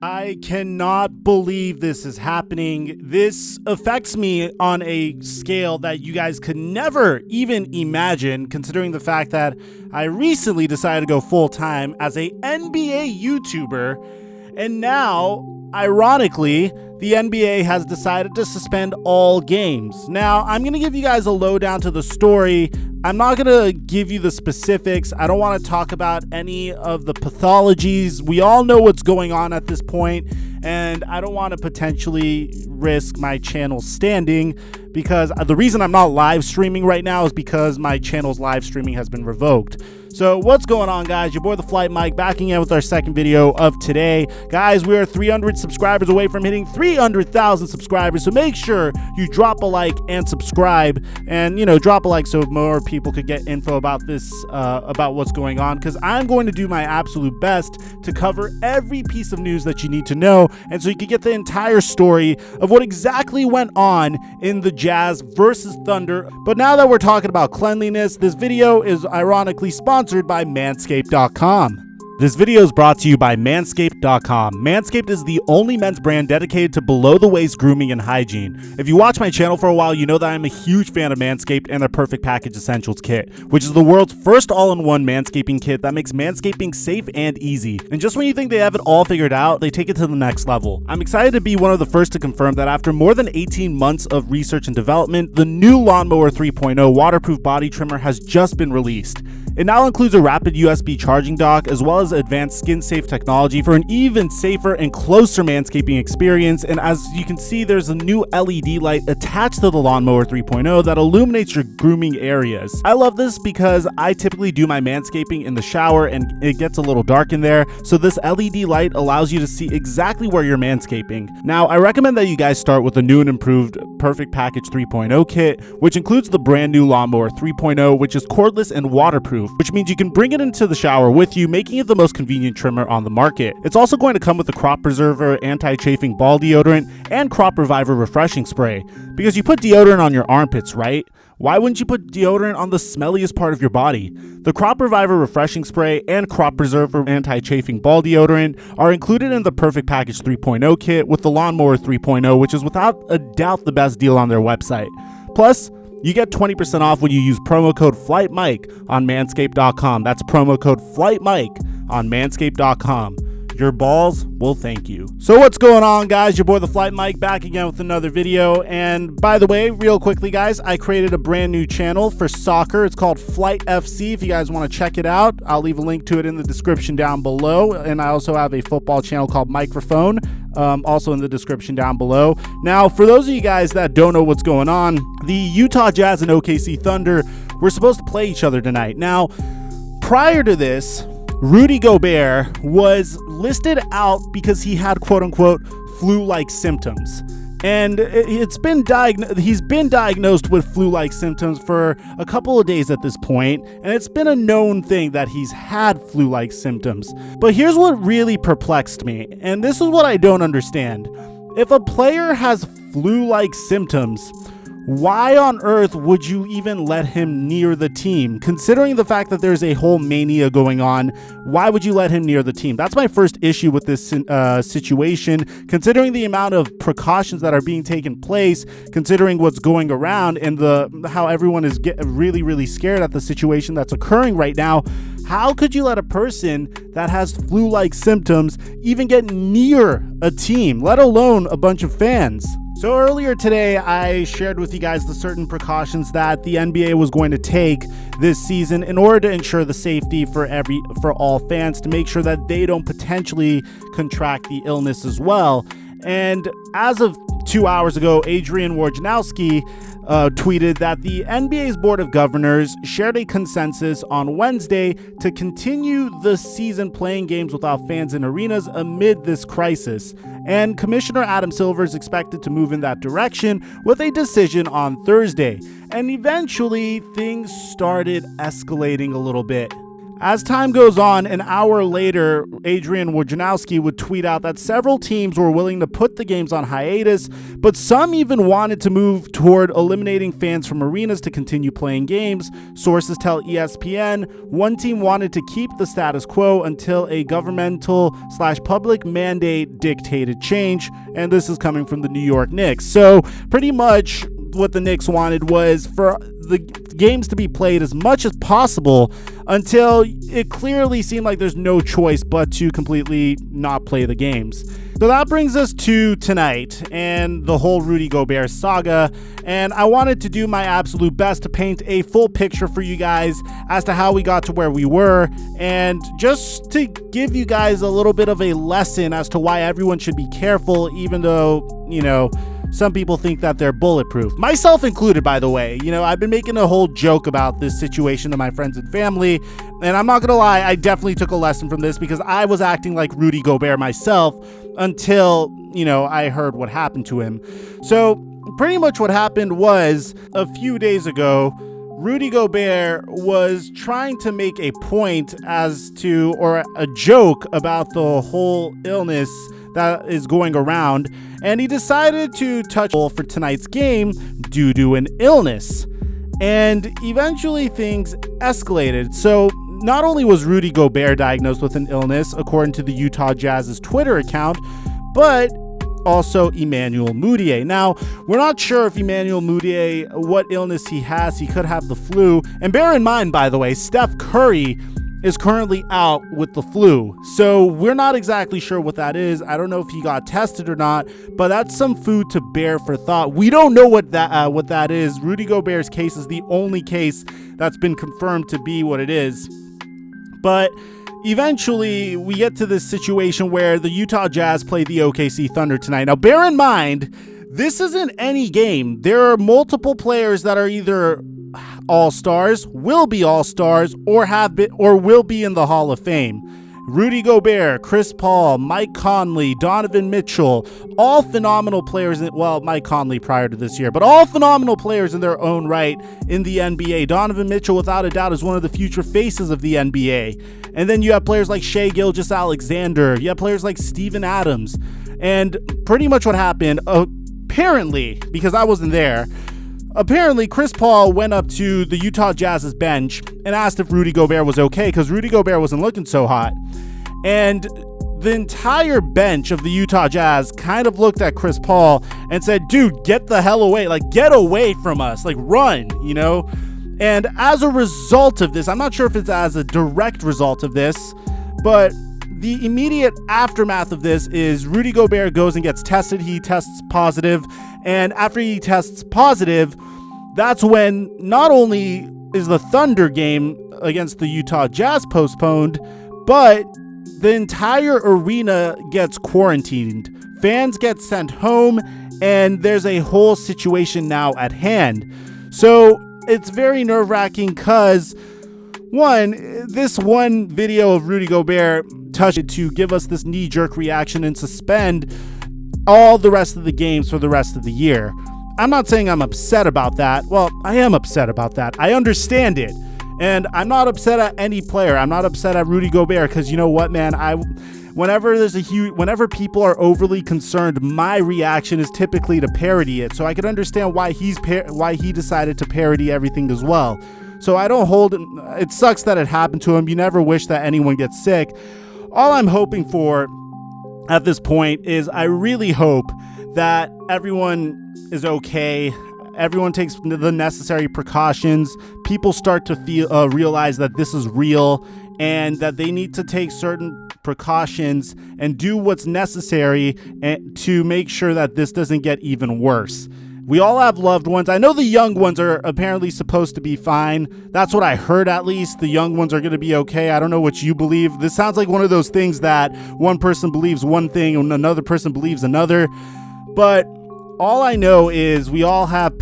I cannot believe this is happening. This affects me on a scale that you guys could never even imagine, considering the fact that I recently decided to go full-time as a NBA YouTuber, and now, ironically, the NBA has decided to suspend all games. Now, I'm going to give you guys a lowdown to the story. I'm not going to give you the specifics. I don't want to talk about any of the pathologies. We all know what's going on at this point, and I don't want to potentially risk my channel's standing, because the reason I'm not live streaming right now is because my channel's live streaming has been revoked. So what's going on, guys? Your boy TheFlightMike backing in with our second video of today. Guys, we are 300 subscribers away from hitting 300,000 subscribers, so make sure you drop a like and subscribe, and drop a like so more people could get info about this, about what's going on, because I'm going to do my absolute best to cover every piece of news that you need to know, and so you can get the entire story of what exactly went on in the Jazz versus Thunder. But now that we're talking about cleanliness, this video is ironically sponsored by Manscaped.com. This video is brought to you by Manscaped.com. Manscaped is the only men's brand dedicated to below-the-waist grooming and hygiene. If you watch my channel for a while, you know that I'm a huge fan of Manscaped and their Perfect Package Essentials Kit, which is the world's first all-in-one manscaping kit that makes manscaping safe and easy. And just when you think they have it all figured out, they take it to the next level. I'm excited to be one of the first to confirm that after more than 18 months of research and development, the new Lawnmower 3.0 waterproof body trimmer has just been released. It now includes a rapid USB charging dock, as well as advanced skin-safe technology for an even safer and closer manscaping experience. And as you can see, there's a new LED light attached to the Lawnmower 3.0 that illuminates your grooming areas. I love this because I typically do my manscaping in the shower and it gets a little dark in there, so this LED light allows you to see exactly where you're manscaping. Now, I recommend that you guys start with the new and improved Perfect Package 3.0 kit, which includes the brand new Lawnmower 3.0, which is cordless and waterproof, which means you can bring it into the shower with you, making it the most convenient trimmer on the market. It's also going to come with the Crop Preserver Anti-Chafing Ball Deodorant and Crop Reviver Refreshing Spray. Because you put deodorant on your armpits, right? Why wouldn't you put deodorant on the smelliest part of your body? The Crop Reviver Refreshing Spray and Crop Preserver Anti-Chafing Ball Deodorant are included in the Perfect Package 3.0 kit with the Lawnmower 3.0, which is without a doubt the best deal on their website. Plus, you get 20% off when you use promo code FlightMike on Manscaped.com. That's promo code FlightMike on Manscaped.com. Your balls will thank you. So what's going on, guys? Your boy TheFlightMike back again with another video. And by the way, real quickly, guys, I created a brand new channel for soccer. It's called Flight FC. If you guys want to check it out, I'll leave a link to it in the description down below. And I also have a football channel called Microphone, also in the description down below. Now, for those of you guys that don't know what's going on, the Utah Jazz and OKC Thunder were supposed to play each other tonight. Now, prior to this, Rudy Gobert was listed out because he had quote-unquote flu-like symptoms. And he's been diagnosed with flu-like symptoms for a couple of days at this point, and it's been a known thing that he's had flu-like symptoms. But here's what really perplexed me, and this is what I don't understand. If a player has flu-like symptoms, why on earth would you even let him near the team? Considering the fact that there's a whole mania going on, why would you let him near the team? That's my first issue with this situation, considering the amount of precautions that are being taken place, considering what's going around, and how everyone is really, really scared at the situation that's occurring right now. How could you let a person that has flu-like symptoms even get near a team, let alone a bunch of fans? So earlier today, I shared with you guys the certain precautions that the NBA was going to take this season in order to ensure the safety for all fans, to make sure that they don't potentially contract the illness as well. And as of 2 hours ago, Adrian Wojnarowski tweeted that the NBA's Board of Governors shared a consensus on Wednesday to continue the season playing games without fans in arenas amid this crisis. And Commissioner Adam Silver is expected to move in that direction with a decision on Thursday. And eventually, things started escalating a little bit. As time goes on, an hour later, Adrian Wojnarowski would tweet out that several teams were willing to put the games on hiatus, but some even wanted to move toward eliminating fans from arenas to continue playing games. Sources tell ESPN one team wanted to keep the status quo until a governmental/public mandate dictated change, and this is coming from the New York Knicks. So pretty much what the Knicks wanted was for the games to be played as much as possible until it clearly seemed like there's no choice but to completely not play the games. So that brings us to tonight and the whole Rudy Gobert saga, and I wanted to do my absolute best to paint a full picture for you guys as to how we got to where we were, and just to give you guys a little bit of a lesson as to why everyone should be careful, even though, you know, some people think that they're bulletproof. Myself included, by the way. You know, I've been making a whole joke about this situation to my friends and family, and I'm not gonna lie, I definitely took a lesson from this because I was acting like Rudy Gobert myself until, you know, I heard what happened to him. So pretty much what happened was a few days ago, Rudy Gobert was trying to make a point as to, or a joke about the whole illness that is going around, and he decided to touch for tonight's game due to an illness. And eventually things escalated. So not only was Rudy Gobert diagnosed with an illness, according to the Utah Jazz's Twitter account, but also Emmanuel Mudiay. Now, we're not sure if Emmanuel Mudiay, what illness he has. He could have the flu. And bear in mind, by the way, Steph Curry is currently out with the flu. So we're not exactly sure what that is. I don't know if he got tested or not, but that's some food to bear for thought. We don't know what that is. Rudy Gobert's case is the only case that's been confirmed to be what it is. But eventually we get to this situation where the Utah Jazz play the OKC Thunder tonight. Now, bear in mind, this isn't any game. There are multiple players that are either all-stars, will be all-stars, or have been or will be in the Hall of Fame. Rudy Gobert, Chris Paul, Mike Conley, Donovan Mitchell, all phenomenal players. Well, Mike Conley prior to this year, but all phenomenal players in their own right in the NBA. Donovan Mitchell, without a doubt, is one of the future faces of the NBA. And then you have players like Shai Gilgeous-Alexander. You have players like Steven Adams. And pretty much what happened, apparently, because I wasn't there, apparently Chris Paul went up to the Utah Jazz's bench and asked if Rudy Gobert was okay, because Rudy Gobert wasn't looking so hot. And the entire bench of the Utah Jazz kind of looked at Chris Paul and said, dude, get the hell away. Like, get away from us. Like, run, you know? And as a result of this, I'm not sure if it's as a direct result of this, but the immediate aftermath of this is Rudy Gobert goes and gets tested. He tests positive. And after he tests positive, that's when not only is the Thunder game against the Utah Jazz postponed, but the entire arena gets quarantined. Fans get sent home, and there's a whole situation now at hand. So it's very nerve-wracking because, this one video of Rudy Gobert touched it to give us this knee-jerk reaction and suspend all the rest of the games for the rest of the year. I'm not saying I'm upset about that. Well, I am upset about that. I understand it. And I'm not upset at any player. I'm not upset at Rudy Gobert because, you know what, man? Whenever people are overly concerned, my reaction is typically to parody it. So I can understand why he decided to parody everything as well. So I don't hold it. It sucks that it happened to him. You never wish that anyone gets sick. All I'm hoping for at this point is I really hope that everyone is okay. Everyone takes the necessary precautions. People start to realize that this is real and that they need to take certain precautions and do what's necessary to make sure that this doesn't get even worse. We all have loved ones. I know the young ones are apparently supposed to be fine. That's what I heard, at least. The young ones are going to be okay. I don't know what you believe. This sounds like one of those things that one person believes one thing and another person believes another. But all I know is we all have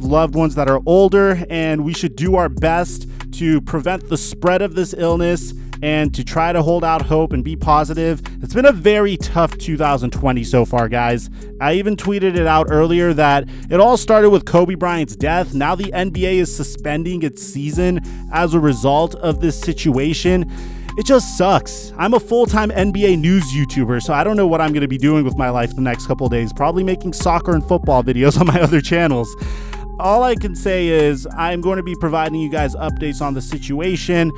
loved ones that are older, and we should do our best to prevent the spread of this illness and to try to hold out hope and be positive. It's been a very tough 2020 so far, guys. I even tweeted it out earlier that it all started with Kobe Bryant's death. Now the NBA is suspending its season as a result of this situation. It just sucks. I'm a full-time NBA news YouTuber, so I don't know what I'm going to be doing with my life the next couple of days. Probably making soccer and football videos on my other channels. All I can say is I'm going to be providing you guys updates on the situation.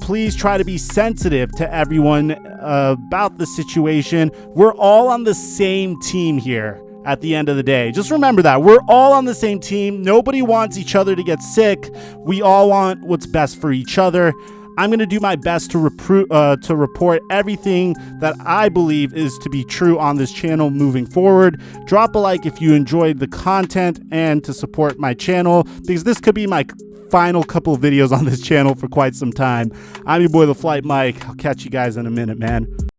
Please try to be sensitive to everyone about the situation. We're all on the same team here at the end of the day. Just remember that. We're all on the same team. Nobody wants each other to get sick. We all want what's best for each other. I'm going to do my best to report everything that I believe is to be true on this channel moving forward. Drop a like if you enjoyed the content and to support my channel, because this could be my final couple of videos on this channel for quite some time. I'm your boy, TheFlightMike. I'll catch you guys in a minute, man.